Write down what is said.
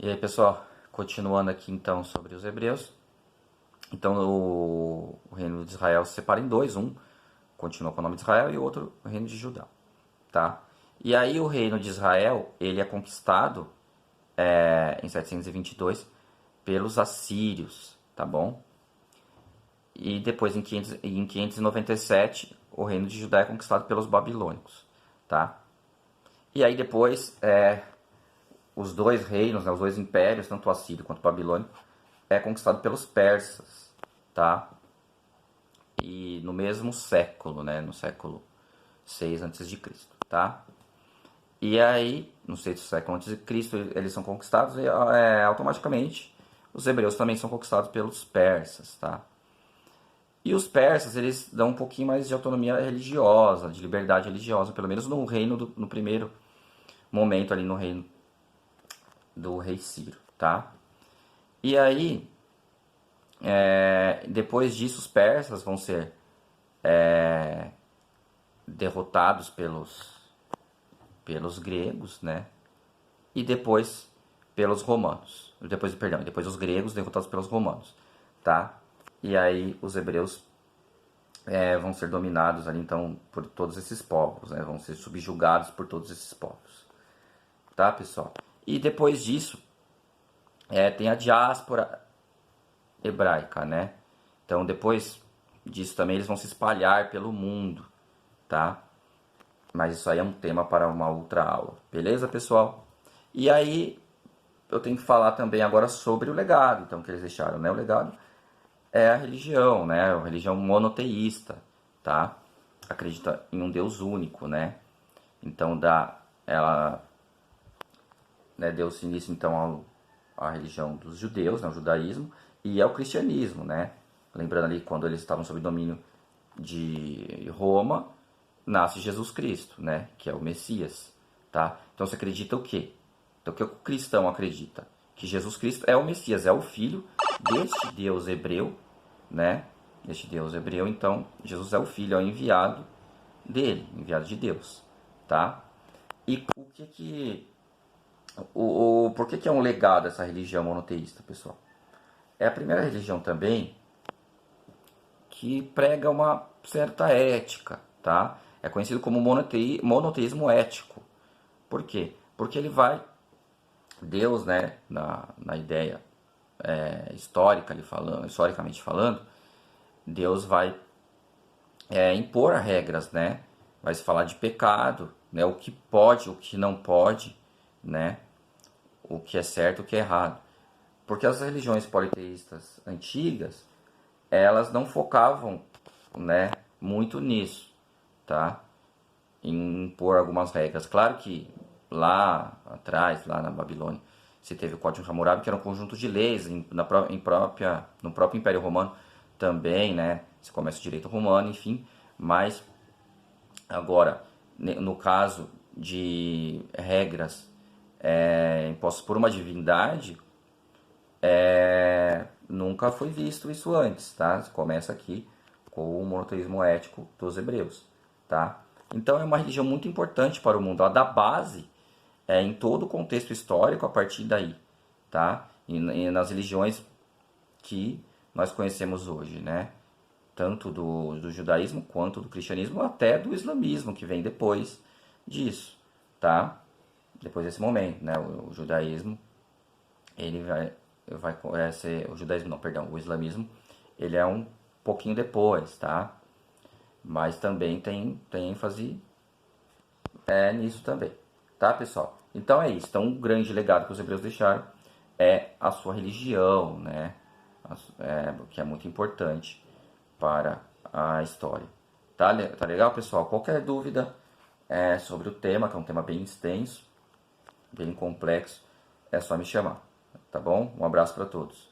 E aí, pessoal, continuando aqui então sobre os hebreus. Então, o reino de Israel se separa em dois, um continua com o nome de Israel e o outro o reino de Judá, tá? E aí o reino de Israel, ele é conquistado em 722 pelos assírios, tá bom? E depois em 597 o reino de Judá é conquistado pelos babilônicos, tá? E aí depois os dois reinos, né, os dois impérios, tanto o assírio quanto o babilônico, é conquistado pelos persas, tá? E no mesmo século, né, no século 6 antes de Cristo, tá? E aí, no sexto século antes de Cristo, eles são conquistados e automaticamente os hebreus também são conquistados pelos persas, tá? E os persas, eles dão um pouquinho mais de autonomia religiosa, de liberdade religiosa, pelo menos no reino no primeiro momento ali no reino do rei Ciro, tá? E aí, depois disso, os persas vão ser derrotados pelos gregos, né? E depois pelos romanos. Depois os gregos derrotados pelos romanos, tá? E aí os hebreus vão ser dominados ali então por todos esses povos, né? Vão ser subjugados por todos esses povos, tá, pessoal? E depois disso tem a diáspora hebraica, né? Então depois disso também eles vão se espalhar pelo mundo, tá? Mas isso aí é um tema para uma outra aula, beleza, pessoal? E aí eu tenho que falar também agora sobre o legado, então, que eles deixaram, né? O legado é a religião, né? A religião monoteísta, tá? Acredita em um Deus único, né? Então, ela, né, deu-se início, então, à religião dos judeus, né? O judaísmo, e ao cristianismo, né? Lembrando ali, quando eles estavam sob domínio de Roma, nasce Jesus Cristo, né? Que é o Messias, tá? Então, você acredita o quê? Então, o que o cristão acredita? Que Jesus Cristo é o Messias, é o Filho deste Deus hebreu, né? Este Deus hebreu, então, Jesus é o Filho, é o enviado dele, enviado de Deus, tá? E por que é um legado essa religião monoteísta, pessoal? É a primeira religião também que prega uma certa ética, tá? É conhecido como monoteísmo ético. Por quê? Porque ele vai Deus, né, na ideia historicamente falando, Deus vai impor regras, né? Vai se falar de pecado, né? O que pode, o que não pode, né? O que é certo, o que é errado. Porque as religiões politeístas antigas, elas não focavam, né, muito nisso, tá? Em impor algumas regras. Claro que lá atrás, lá na Babilônia, se teve o Código de Hammurabi, que era um conjunto de leis no próprio Império Romano também, né? Se começa o direito romano, enfim. Mas agora, no caso de regras impostas por uma divindade, nunca foi visto isso antes, tá? Começa aqui com o monoteísmo ético dos hebreus, tá? Então é uma religião muito importante para o mundo, ela dá base em todo o contexto histórico a partir daí, tá? E nas religiões que nós conhecemos hoje, né? Tanto do judaísmo quanto do cristianismo, até do islamismo que vem depois disso, tá? Depois desse momento, né? O judaísmo ele vai ser o judaísmo, não, perdão, o islamismo, ele é um pouquinho depois, tá? Mas também tem ênfase nisso também, tá, pessoal? Então é isso. Então, um grande legado que os hebreus deixaram é a sua religião, né? Que é muito importante para a história. Tá legal, pessoal? Qualquer dúvida sobre o tema, que é um tema bem extenso, bem complexo, é só me chamar, tá bom? Um abraço para todos.